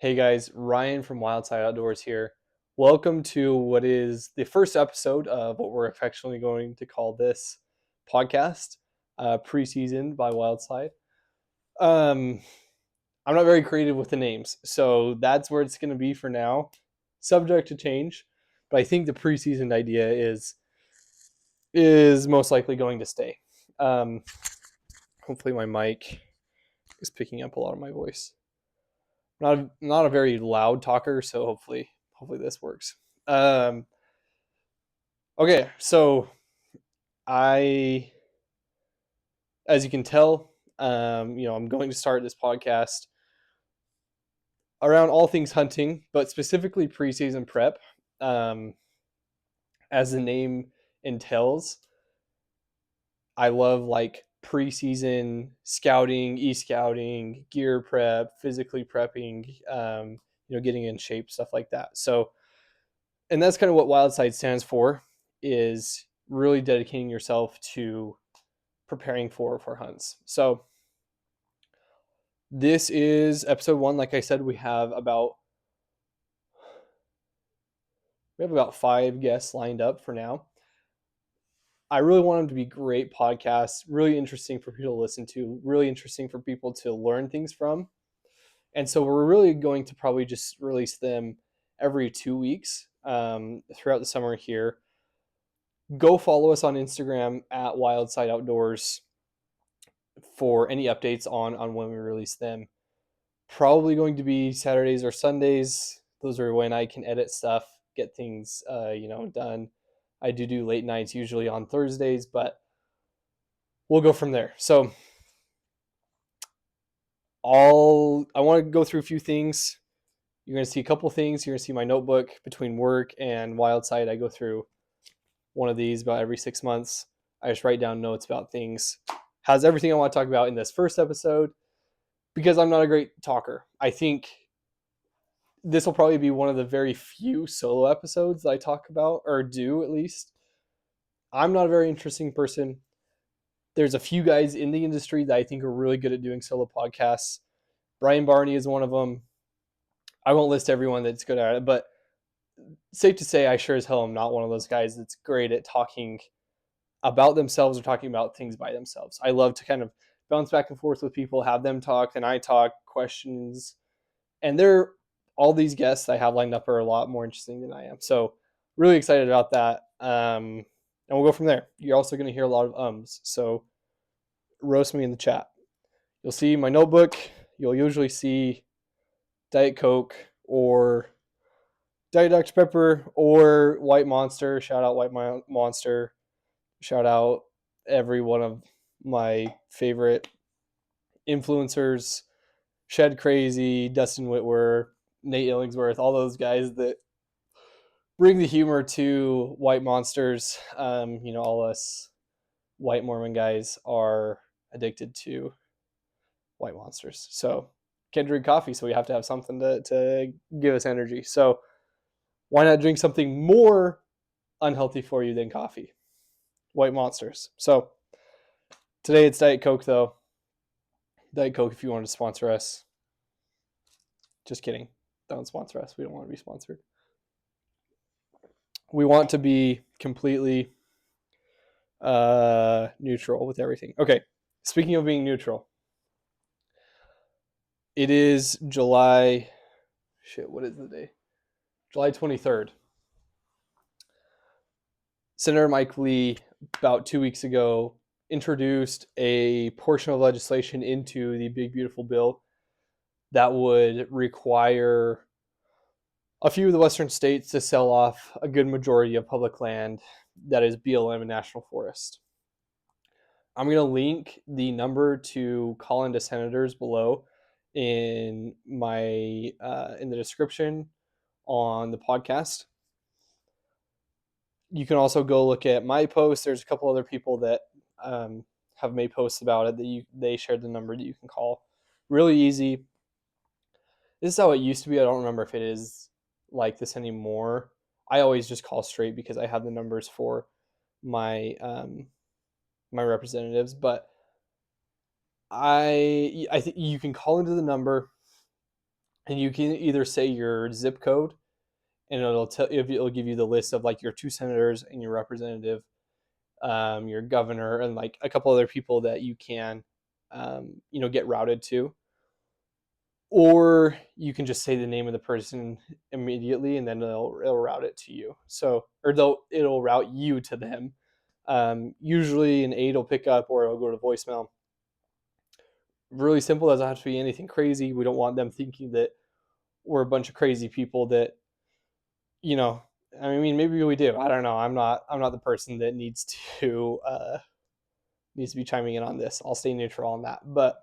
Hey guys, Ryan from Wildeside Outdoors here. Welcome to what is the first episode of what we're affectionately going to call this podcast, PreSeasoned by Wildeside. Um, I'm not very creative with the names, so that's where it's going to be for now. Subject to change, but I think the PreSeasoned idea is most likely going to stay. Um, Hopefully, my mic is picking up a lot of my voice. Not a very loud talker, so hopefully this works. Um, okay, so I, as you can tell, I'm going to start this podcast around all things hunting, but specifically preseason prep. Um, as the name entails, I love like preseason scouting, e-scouting, gear prep, physically prepping, getting in shape, stuff like that. So, and that's kind of what Wildeside stands for, is really dedicating yourself to preparing for hunts. So this is episode 1. Like I said, we have about 5 guests lined up for now. I really want them to be great podcasts, really interesting for people to listen to, really interesting for people to learn things from. And so we're really going to probably just release them every 2 weeks throughout the summer here. Go follow us on Instagram at Wildeside Outdoors for any updates on when we release them. Probably going to be Saturdays or Sundays. Those are when I can edit stuff, get things done. I do late nights usually on Thursdays, but we'll go from there. So I want to go through a few things. You're going to see a couple things. You're going to see my notebook between work and Wildeside. I go through one of these about every 6 months. I just write down notes about things. Has everything I want to talk about in this first episode, because I'm not a great talker. I think this will probably be one of the very few solo episodes that I talk about, or do at least. I'm not a very interesting person. There's a few guys in the industry that I think are really good at doing solo podcasts. Brian Barney is one of them. I won't list everyone that's good at it, but safe to say, I sure as hell am not one of those guys that's great at talking about themselves or talking about things by themselves. I love to kind of bounce back and forth with people, have them talk, and I talk, questions, and all these guests I have lined up are a lot more interesting than I am. So really excited about that. And we'll go from there. You're also going to hear a lot of ums. So roast me in the chat. You'll see my notebook. You'll usually see Diet Coke or Diet Dr. Pepper or White Monster. Shout out White Monster. Shout out every one of my favorite influencers. Shed Crazy, Dustin Whitwer, Nate Illingsworth, all those guys that bring the humor to White Monsters. All us white Mormon guys are addicted to White Monsters. So can't drink coffee, so we have to have something to give us energy. So why not drink something more unhealthy for you than coffee? White Monsters. So today it's Diet Coke, though. Diet Coke, if you wanted to sponsor us. Just kidding. Don't sponsor us. We don't want to be sponsored. We want to be completely neutral with everything. Okay, speaking of being neutral, it is July. What is the day? July 23rd. Senator Mike Lee, about 2 weeks ago, introduced a portion of legislation into the Big Beautiful Bill that would require a few of the Western states to sell off a good majority of public land that is BLM and National Forest. I'm going to link the number to call into senators below in the description on the podcast. You can also go look at my post. There's a couple other people that have made posts about it that they shared the number that you can call. Really easy. This is how it used to be. I don't remember if it is like this anymore. I always just call straight because I have the numbers for my my representatives, but I think you can call into the number and you can either say your zip code, and it'll give you the list of like your 2 senators and your representative, your governor, and like a couple other people that you can, get routed to. Or you can just say the name of the person immediately, and then it'll route it to you. So, or it'll route you to them. Usually an aide will pick up, or it'll go to voicemail. Really simple. Doesn't have to be anything crazy. We don't want them thinking that we're a bunch of crazy people that, you know, I mean, maybe we do. I don't know. I'm not the person that needs to be chiming in on this. I'll stay neutral on that. But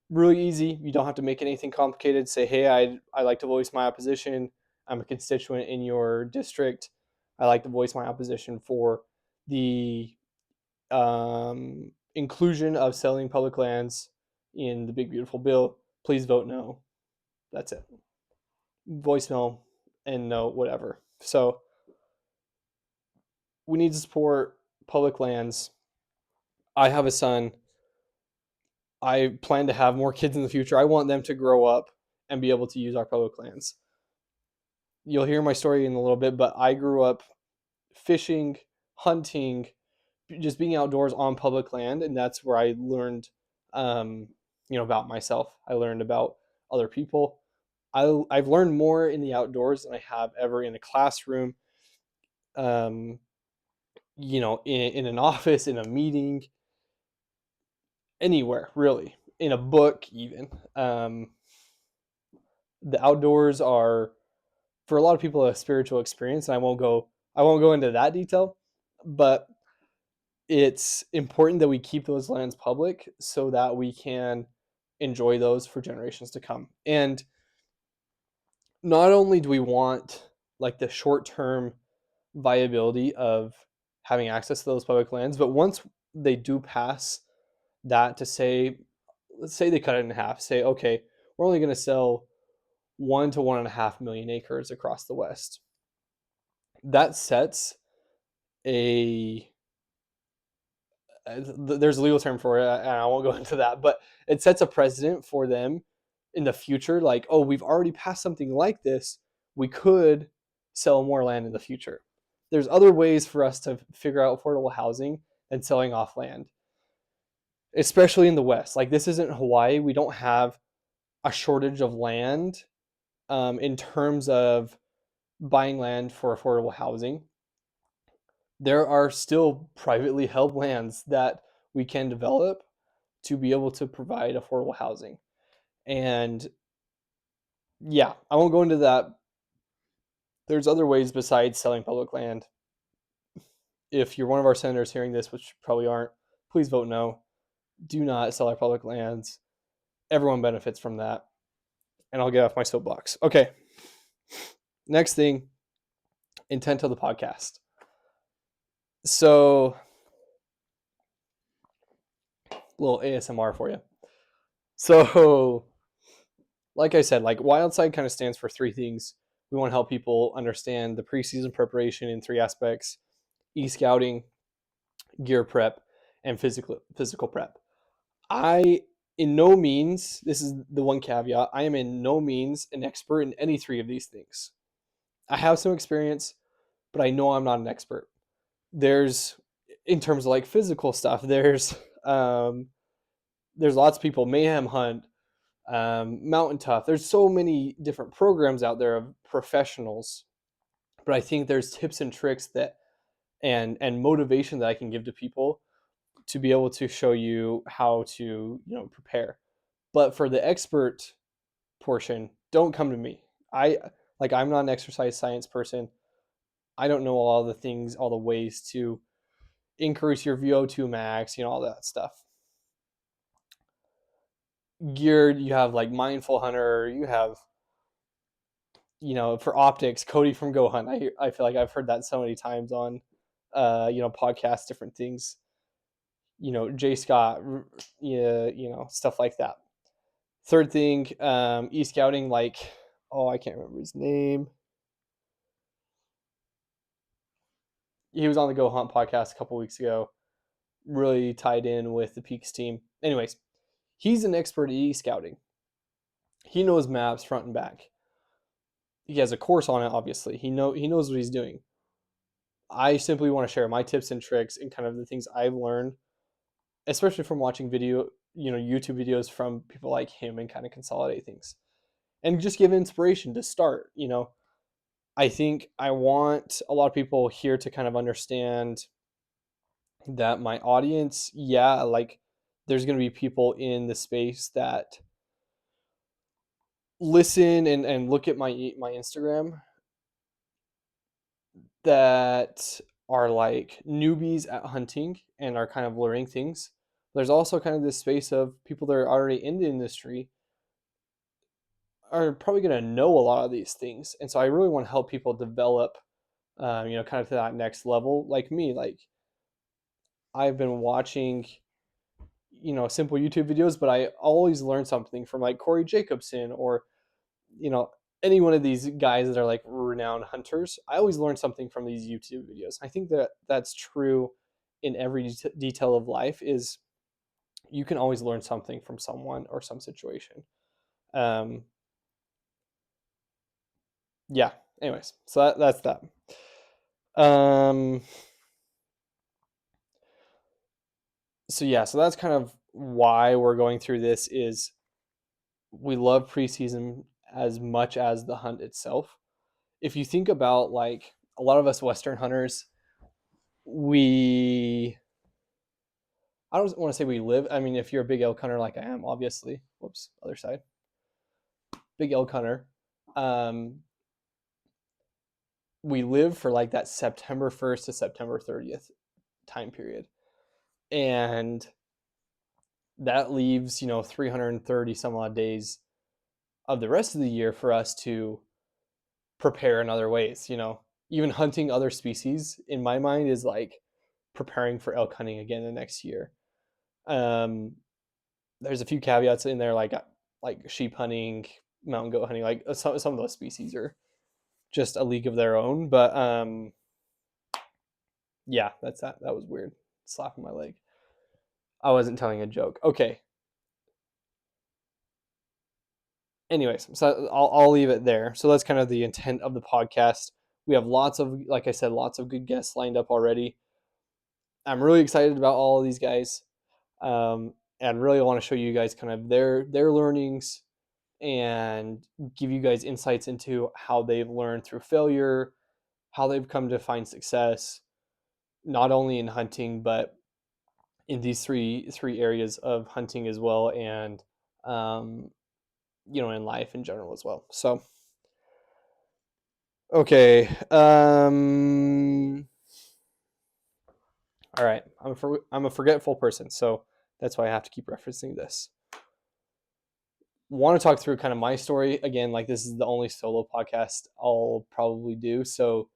really easy. You don't have to make anything complicated. Say, hey, I like to voice my opposition. I'm a constituent in your district. I like to voice my opposition for the inclusion of selling public lands in the big beautiful bill. Please vote no. That's it. Voicemail and no, whatever. So we need to support public lands. I have a son. I plan to have more kids in the future. I want them to grow up and be able to use our public lands. You'll hear my story in a little bit, but I grew up fishing, hunting, just being outdoors on public land, and that's where I learned, about myself. I learned about other people. I've learned more in the outdoors than I have ever in a classroom, um, in an office, in a meeting, anywhere really, in a book even. The outdoors are, for a lot of people, a spiritual experience, and I won't go into that detail, but it's important that we keep those lands public so that we can enjoy those for generations to come. And not only do we want like the short-term viability of having access to those public lands, but once they do pass that, to say, let's say they cut it in half, say, okay, we're only going to sell 1 to 1.5 million acres across the West. That sets a there's a legal term for it, and I won't go into that, but it sets a precedent for them in the future. Like, oh, we've already passed something like this. We could sell more land in the future. There's other ways for us to figure out affordable housing than selling off land, especially in the West. Like, this isn't Hawaii. We don't have a shortage of land in terms of buying land for affordable housing. There are still privately held lands that we can develop to be able to provide affordable housing. And yeah, I won't go into that. There's other ways besides selling public land. If you're one of our senators hearing this, which probably aren't, please vote no. Do not sell our public lands. Everyone benefits from that. And I'll get off my soapbox. Okay. Next thing, intent of the podcast. So, a little ASMR for you. So, like I said, like Wildeside kind of stands for three things. We want to help people understand the preseason preparation in three aspects: e-scouting, gear prep, and physical prep. I, in no means, this is the one caveat, I am in no means an expert in any three of these things. I have some experience, but I know I'm not an expert. There's, in terms of like physical stuff, there's lots of people, Mayhem Hunt, Mountain Tough. There's so many different programs out there of professionals, but I think there's tips and tricks that and motivation that I can give to people to be able to show you how to prepare. But for the expert portion, don't come to me. I'm not an exercise science person. I don't know all the things, all the ways to increase your VO2 max, all that stuff. Geared, you have like Mindful Hunter, you have for optics, Cody from Go Hunt. I feel like I've heard that so many times on podcasts, different things. Jay Scott, stuff like that. Third thing, e-scouting, like, oh, I can't remember his name. He was on the Go Hunt podcast a couple weeks ago. Really tied in with the Peaks team. Anyways, he's an expert at e-scouting. He knows maps front and back. He has a course on it, obviously. He knows what he's doing. I simply want to share my tips and tricks and kind of the things I've learned, especially from watching YouTube videos from people like him, and kind of consolidate things and just give inspiration to start. I think I want a lot of people here to kind of understand that my audience, yeah, like there's going to be people in the space that listen and look at my Instagram that are like newbies at hunting and are kind of learning things. There's also kind of this space of people that are already in the industry are probably going to know a lot of these things. And so I really want to help people develop, kind of to that next level. Like me, like I've been watching, simple YouTube videos, but I always learn something from like Corey Jacobson or, you know, any one of these guys that are like renowned hunters. I always learn something from these YouTube videos. I think that that's true in every detail of life. Is you can always learn something from someone or some situation. Um, yeah. Anyways, so that's that. Um, so yeah, so that's kind of why we're going through this. Is we love preseason as much as the hunt itself. If you think about like a lot of us Western hunters, we I don't want to say we live. I mean, if you're a big elk hunter like I am, obviously. Whoops, other side. Big elk hunter. Um, we live for like that September 1st to September 30th time period. And that leaves, 330 some odd days of the rest of the year for us to prepare in other ways. Even hunting other species in my mind is like preparing for elk hunting again the next year. Um, there's a few caveats in there, like sheep hunting, mountain goat hunting. Like some of those species are just a league of their own. But yeah, that's that. That was weird. Slapping my leg. I wasn't telling a joke. Okay. Anyways, so I'll leave it there. So that's kind of the intent of the podcast. We have like I said, lots of good guests lined up already. I'm really excited about all of these guys, and really want to show you guys kind of their learnings and give you guys insights into how they've learned through failure, how they've come to find success, not only in hunting but in these three areas of hunting as well, and um, in life in general as well. So okay, all right. I'm a forgetful person, so that's why I have to keep referencing this. Want to talk through kind of my story again. Like this is the only solo podcast I'll probably do, so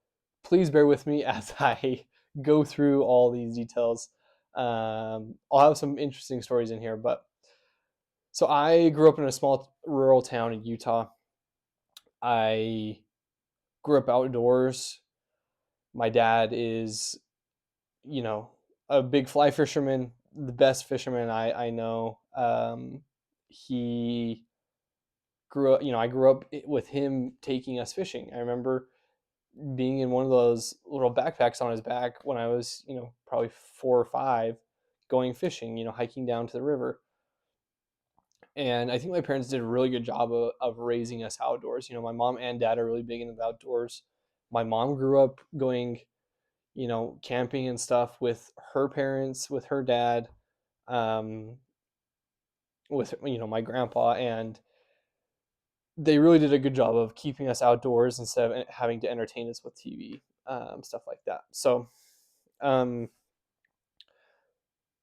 please bear with me as I go through all these details. I'll have some interesting stories in here, but so I grew up in a small rural town in Utah. I grew up outdoors. My dad is, you know, a big fly fisherman, the best fisherman I know. He grew up, I grew up with him taking us fishing. I remember being in one of those little backpacks on his back when I was, probably 4 or 5, going fishing, hiking down to the river. And I think my parents did a really good job of raising us outdoors. My mom and dad are really big into the outdoors. My mom grew up going, camping and stuff with her parents, with her dad, um, with, my grandpa. And they really did a good job of keeping us outdoors instead of having to entertain us with TV, stuff like that. So um,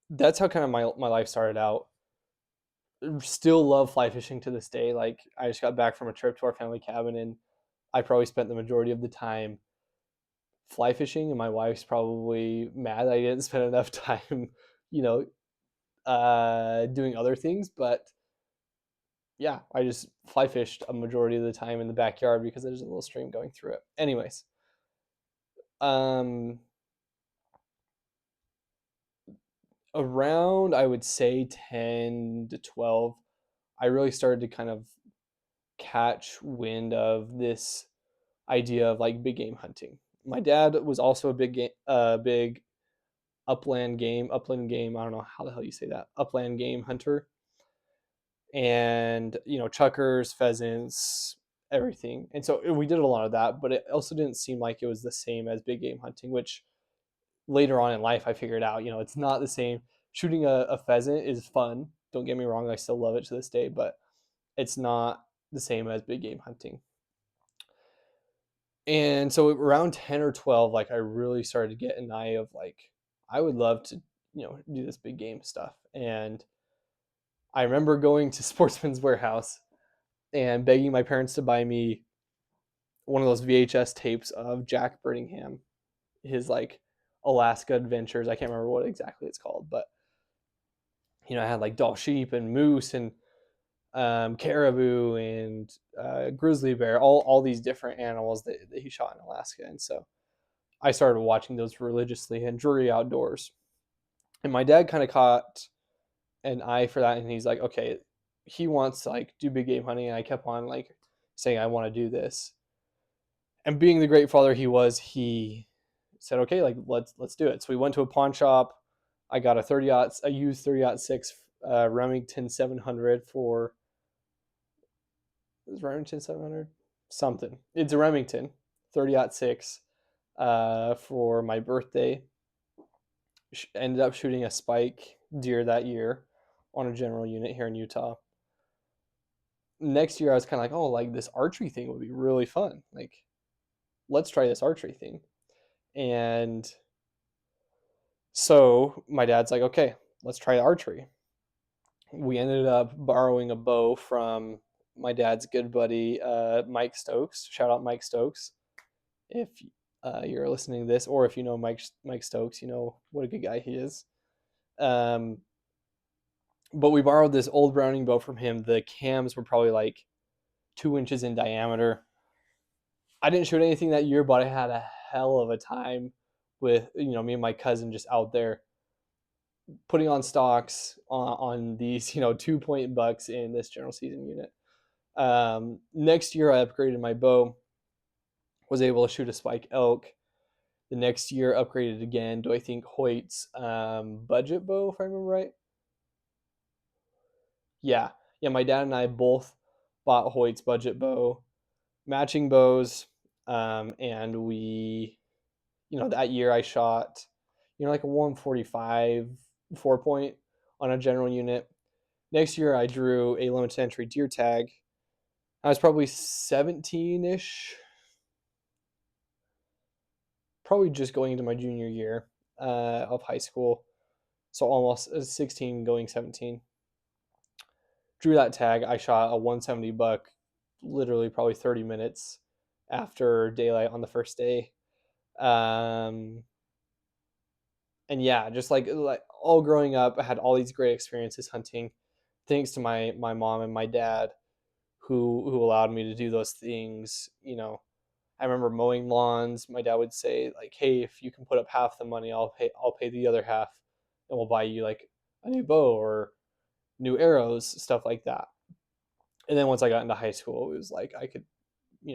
that's how kind of my life started out. Still love fly fishing to this day. Like I just got back from a trip to our family cabin, and I probably spent the majority of the time fly fishing, and my wife's probably mad I didn't spend enough time, you know, doing other things. But yeah, I just fly fished a majority of the time in the backyard because there's a little stream going through it. Anyways, um, around I would say 10 to 12, I really started to kind of catch wind of this idea of like big game hunting. My dad was also a big upland game. I don't know how the hell you say that. Upland game hunter, and chuckers, pheasants, everything. And so we did a lot of that, but it also didn't seem like it was the same as big game hunting, which later on in life I figured out, it's not the same. Shooting a pheasant is fun. Don't get me wrong, I still love it to this day, but it's not the same as big game hunting. And so around 10 or 12, like I really started to get an eye of like, I would love to, do this big game stuff. And I remember going to Sportsman's Warehouse and begging my parents to buy me one of those VHS tapes of Jack Birmingham, his like Alaska adventures. I can't remember what exactly it's called, but I had like Dall sheep and moose and caribou and grizzly bear, all these different animals that he shot in Alaska. And so I started watching those religiously in Drury Outdoors. And my dad kind of caught an eye for that, and he's like, okay, he wants to like do big game hunting. And I kept on like saying I want to do this. And being the great father he was, he said, okay, like let's do it. So we went to a pawn shop. I got a used 30-06 Remington 700 for, is Remington 700 something. It's a Remington 30-06 for my birthday. Ended up shooting a spike deer that year on a general unit here in Utah. Next year I was kind of like, oh, like this archery thing would be really fun. Like, let's try this archery thing. And so my dad's like, okay, let's try archery. We ended up borrowing a bow from my dad's good buddy, Mike Stokes. Shout out Mike Stokes. If you're listening to this, or if you know Mike Stokes, you know what a good guy he is. But we borrowed this old Browning bow from him. The cams were probably like 2 inches in diameter. I didn't shoot anything that year, but I had a hell of a time with me and my cousin just out there putting on stocks on these 2-point bucks in this general season unit. Next year I upgraded my bow, was able to shoot a spike elk. The next year upgraded again to I think Hoyt's budget bow, if I remember right. Yeah, my dad and I both bought Hoyt's budget bow, matching bows, and we, that year I shot, like a 145 4-point on a general unit. Next year I drew a limited entry deer tag. I was probably 17-ish, probably just going into my junior year of high school, so almost 16 going 17. Drew that tag. I shot a 170 buck literally probably 30 minutes after daylight on the first day. And yeah, just like all growing up, I had all these great experiences hunting, thanks to my mom and my dad, who allowed me to do those things. I remember mowing lawns. My dad would say like, "Hey, if you can put up half the money, I'll pay the other half, and we'll buy you like a new bow or new arrows, stuff like that." And then once I got into high school, it was like I could,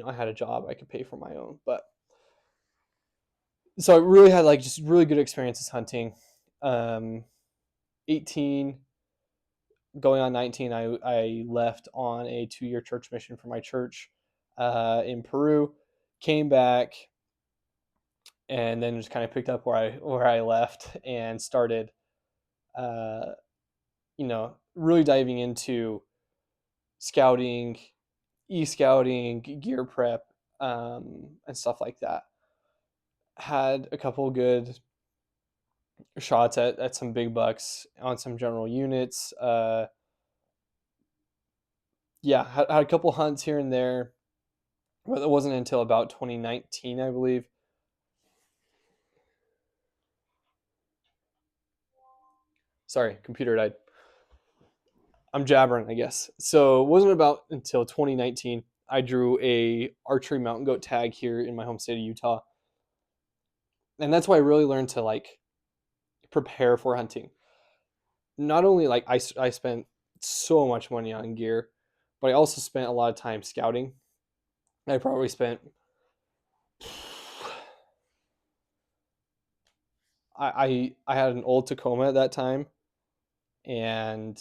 I had a job, I could pay for my own. But so I really had like just really good experiences hunting. 18 going on 19, I left on a 2-year church mission for my church in Peru, came back, and then just kind of picked up where I left and started, really diving into scouting, e-scouting, gear prep, and stuff like that. Had a couple good shots at some big bucks on some general units. Had a couple hunts here and there. But it wasn't until about 2019, I believe. Sorry, computer died. I'm jabbering, I guess. So it wasn't about until 2019 I drew a archery mountain goat tag here in my home state of Utah. And that's why I really learned to like prepare for hunting. Not only like I spent so much money on gear, but I also spent a lot of time scouting. I probably spent I had an old Tacoma at that time, and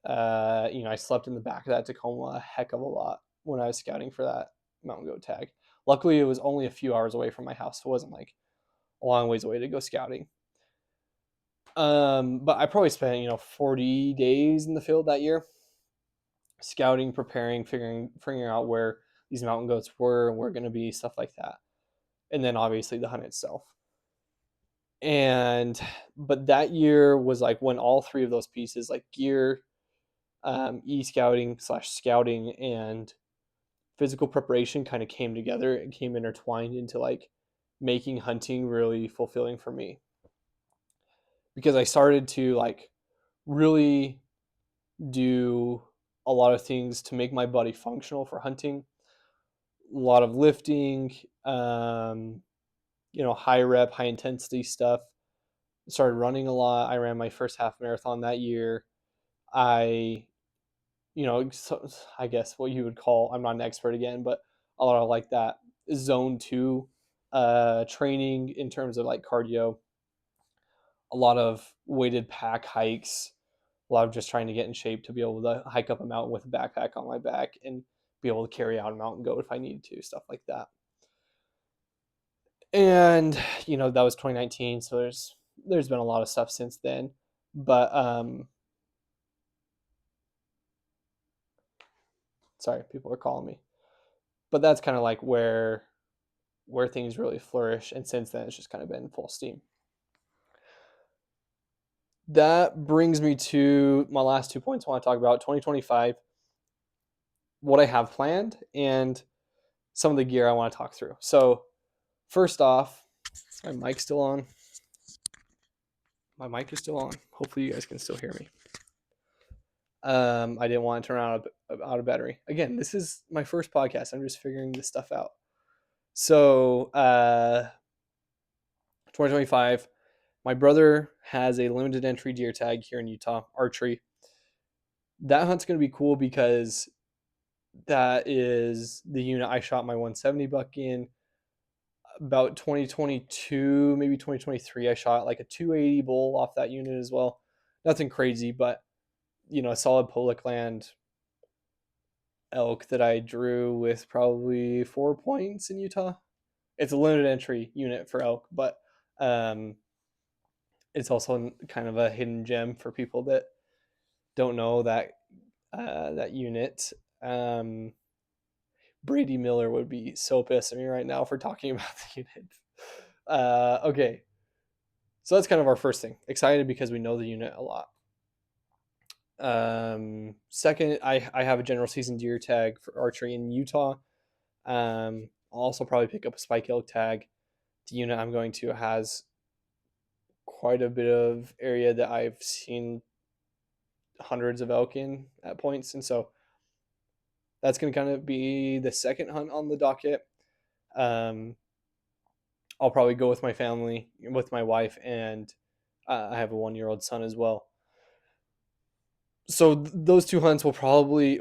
I slept in the back of that Tacoma a heck of a lot when I was scouting for that mountain goat tag. Luckily, it was only a few hours away from my house, so it wasn't like a long ways away to go scouting. But I probably spent 40 days in the field that year, scouting, preparing, figuring out where these mountain goats were and were going to be, stuff like that, and then obviously the hunt itself. And but that year was like when all three of those pieces, like gear, e-scouting / scouting, and physical preparation, kind of came together and came intertwined into like making hunting really fulfilling for me, because I started to like really do a lot of things to make my body functional for hunting. A lot of lifting, high rep, high intensity stuff. Started running a lot. I ran my first half marathon that year. I, so I guess what you would call, I'm not an expert again, but a lot of like that zone 2 training in terms of like cardio, a lot of weighted pack hikes, a lot of just trying to get in shape to be able to hike up a mountain with a backpack on my back and be able to carry out a mountain goat if I needed to, stuff like that. And that was 2019, so there's been a lot of stuff since then, but sorry, people are calling me. But that's kind of like where things really flourish, and since then it's just kind of been full steam. That brings me to my last 2 points I want to talk about: 2025, what I have planned, and some of the gear I want to talk through. So first off, is my mic still on? My mic is still on. Hopefully you guys can still hear me. I didn't want to turn out of battery. Again, this is my first podcast. I'm just figuring this stuff out. So 2025, my brother has a limited entry deer tag here in Utah, archery. That hunt's going to be cool because that is the unit I shot my 170 buck in. About 2022, maybe 2023, I shot like a 280 bull off that unit as well. Nothing crazy, but a solid public land elk that I drew with probably 4 points in Utah. It's a limited entry unit for elk, but it's also kind of a hidden gem for people that don't know that unit. Brady Miller would be so pissed at me right now for talking about the unit. Okay, so that's kind of our first thing. Excited because we know the unit a lot. Second, I have a general season deer tag for archery in Utah. I'll also probably pick up a spike elk tag. The unit I'm going to has quite a bit of area that I've seen hundreds of elk in at points, and so that's going to kind of be the second hunt on the docket. I'll probably go with my family, with my wife, and I have a 1-year-old son as well. So those 2 hunts will probably,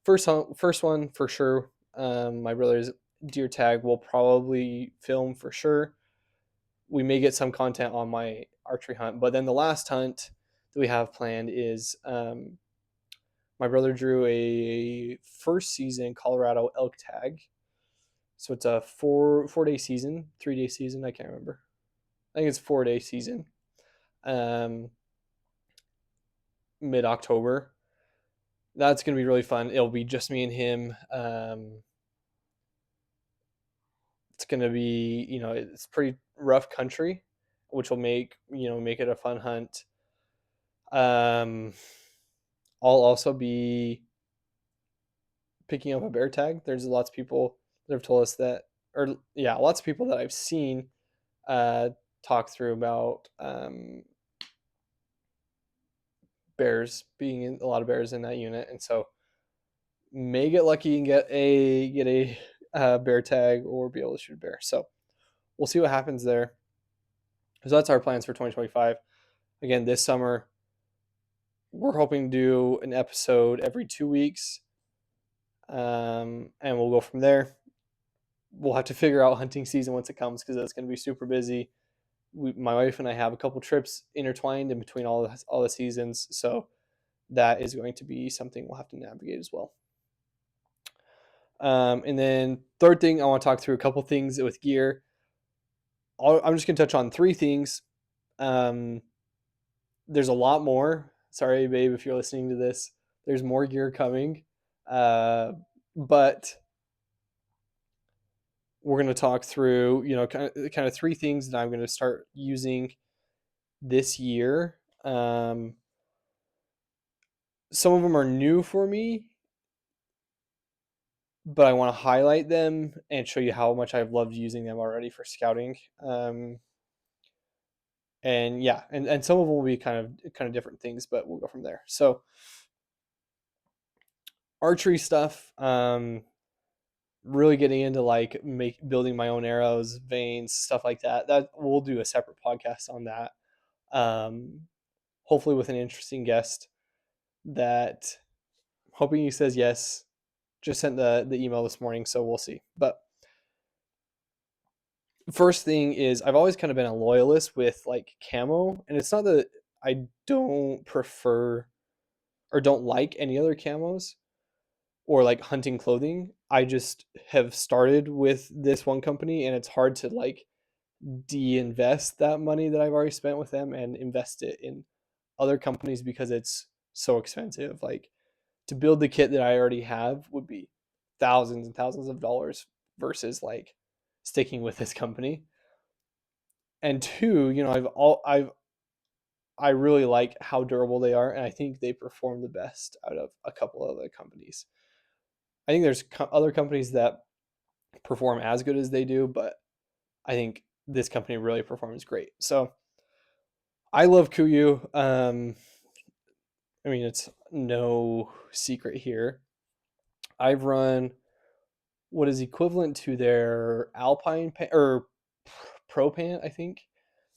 first one for sure. My brother's deer tag will probably film for sure. We may get some content on my archery hunt, but then the last hunt that we have planned is my brother drew a first season Colorado elk tag. So it's a 4-day season, 3-day season. I can't remember. I think it's 4-day season. Mid-October. That's going to be really fun. It'll be just me and him. It's going to be, it's pretty rough country, which will make it a fun hunt. I'll also be picking up a bear tag. There's lots of people that have told us that, lots of people that I've seen talk through about bears, being in a lot of bears in that unit, and so may get lucky and get a bear tag or be able to shoot a bear. So we'll see what happens there. So that's our plans for 2025. Again, this summer we're hoping to do an episode every 2 weeks. and we'll go from there. We'll have to figure out hunting season once it comes because that's going to be super busy. My wife and I have a couple trips intertwined in between all the seasons, so that is going to be something we'll have to navigate as well. And then third thing, I want to talk through a couple things with gear. I'm just going to touch on 3 things. There's a lot more. Sorry, babe, if you're listening to this. There's more gear coming. But we're going to talk through, kind of 3 things that I'm going to start using this year. Some of them are new for me, but I want to highlight them and show you how much I've loved using them already for scouting. And yeah, and some of them will be kind of different things, but we'll go from there. So archery stuff, really getting into like building my own arrows, vanes, stuff like that. That we'll do a separate podcast on that. Hopefully with an interesting guest that hoping he says yes. Just sent the email this morning, so we'll see. But first thing is I've always kind of been a loyalist with like camo, and it's not that I don't prefer or don't like any other camos or like hunting clothing. I just have started with this one company, and it's hard to like de-invest that money that I've already spent with them and invest it in other companies because it's so expensive. Like to build the kit that I already have would be thousands and thousands of dollars versus like sticking with this company. And 2, I really like how durable they are, and I think they perform the best out of a couple of other companies. I think there's other companies that perform as good as they do, but I think this company really performs great. So I love Kuiu. I mean, it's no secret here. I've run what is equivalent to their Alpine pant or Pro pant, I think.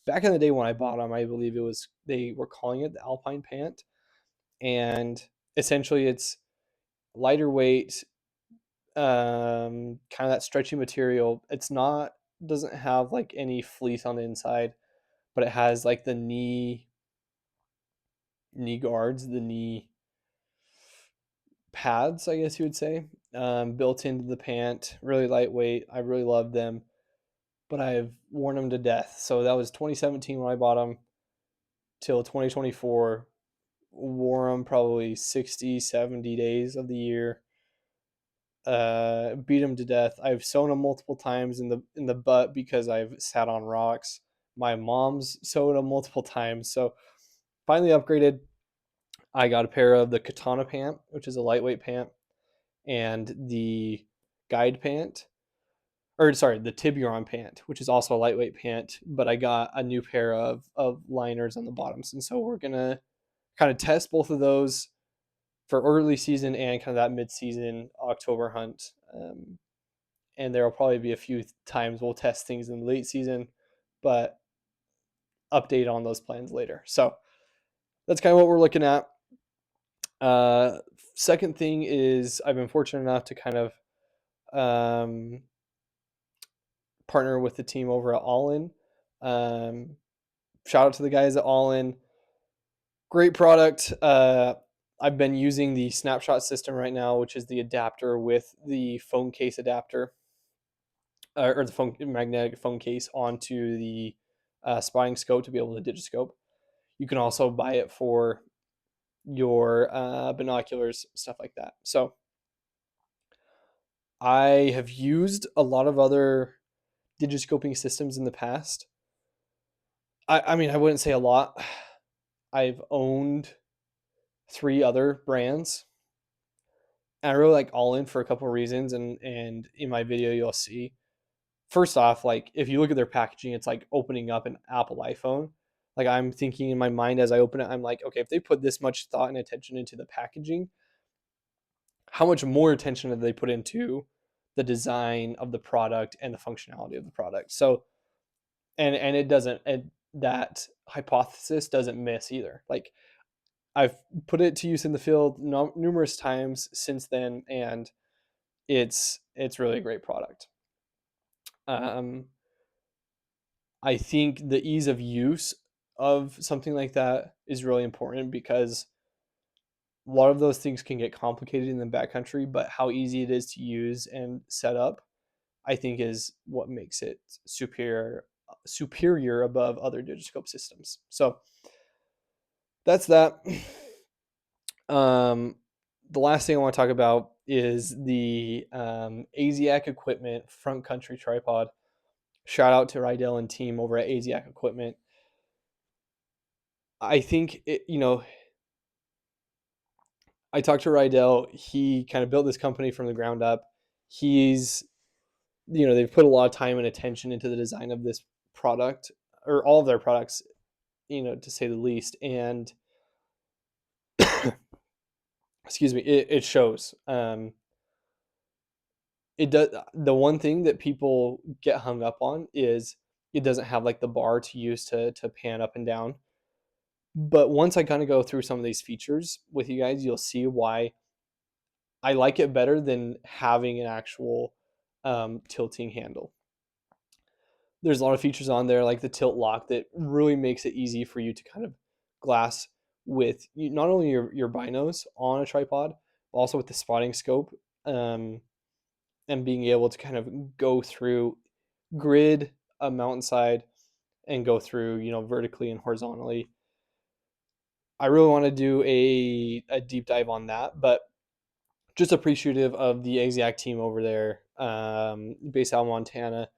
Back in the day when I bought them, I believe they were calling it the Alpine pant, and essentially it's lighter weight, kind of that stretchy material. It's not doesn't have like any fleece on the inside, but it has like the knee guards, the knee pads, I guess you would say, built into the pant. Really lightweight. I really love them, but I've worn them to death. So that was 2017 when I bought them till 2024. Wore them probably 60, 70 days of the year. Beat them to death. I've sewn them multiple times in the butt because I've sat on rocks. My mom's sewed them multiple times. So finally upgraded. I got a pair of the Katana pant, which is a lightweight pant, and the guide pant, or sorry, the Tiburon pant, which is also a lightweight pant. But I got a new pair of liners on the bottoms, and so we're gonna kind of test both of those for early season and kind of that mid-season October hunt. And there will probably be a few times we'll test things in the late season, but update on those plans later. So that's kind of what we're looking at. Second thing is I've been fortunate enough to kind of partner with the team over at All In. Shout out to the guys at All In. Great product. I've been using the snapshot system right now, which is the adapter with the phone case adapter, or the magnetic phone case onto the spotting scope to be able to digiscope. You can also buy it for your binoculars, stuff like that. So I have used a lot of other digiscoping systems in the past. I mean, I wouldn't say a lot. I've owned 3 other brands. And I really like All In for a couple of reasons, and in my video you'll see. First off, like if you look at their packaging, it's like opening up an Apple iPhone. Like I'm thinking in my mind as I open it, I'm like, okay, if they put this much thought and attention into the packaging, how much more attention do they put into the design of the product and the functionality of the product? So, and it doesn't, and that hypothesis doesn't miss either. Like I've put it to use in the field numerous times since then, and it's really a great product. I think the ease of use of something like that is really important because a lot of those things can get complicated in the backcountry, but how easy it is to use and set up, I think, is what makes it superior above other digiscope systems. So that's that. The last thing I want to talk about is the AZIAC Equipment front country tripod. Shout out to Rydell and team over at AZIAC Equipment. I think I talked to Rydell. He kind of built this company from the ground up. He's, they've put a lot of time and attention into the design of this product, or all of their products, to say the least. And excuse me, it shows. It does. The one thing that people get hung up on is it doesn't have like the bar to use to pan up and down. But once I kind of go through some of these features with you guys, you'll see why I like it better than having an actual tilting handle. There's a lot of features on there like the tilt lock that really makes it easy for you to kind of glass with not only your binos on a tripod, but also with the spotting scope, and being able to kind of go through grid a mountainside and go through, vertically and horizontally. I really want to do a deep dive on that, but just appreciative of the AZIAC team over there, based out of Montana.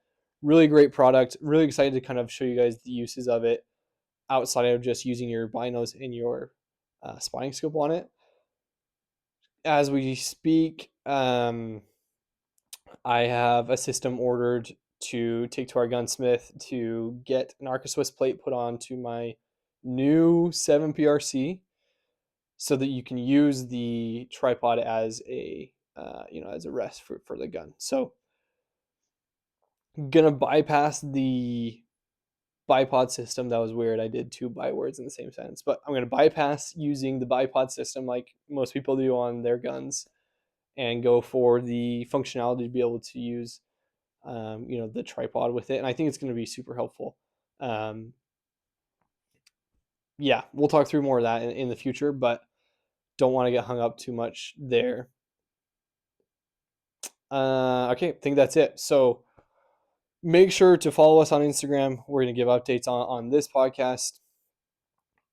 Really great product. Really excited to kind of show you guys the uses of it outside of just using your binos and your spotting scope on it. As we speak, I have a system ordered to take to our gunsmith to get an Arca Swiss plate put onto my new 7 PRC, so that you can use the tripod as a as a rest for the gun. So gonna bypass the bipod system. That was weird. I did two bywords in the same sentence, but I'm gonna bypass using the bipod system like most people do on their guns, and go for the functionality to be able to use the tripod with it. And I think it's going to be super helpful. Yeah, we'll talk through more of that in the future, but don't want to get hung up too much there. Okay, I think that's it. So make sure to follow us on Instagram. We're going to give updates on this podcast.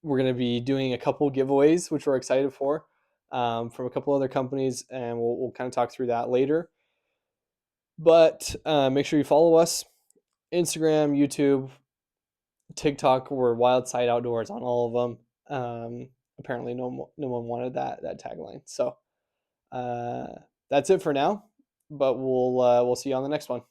We're going to be doing a couple giveaways, which we're excited for, from a couple other companies, and we'll kind of talk through that later. But make sure you follow us. Instagram, YouTube, TikTok. We're Wildeside Outdoors on all of them. Apparently, no one wanted that tagline. So that's it for now. But we'll see you on the next one.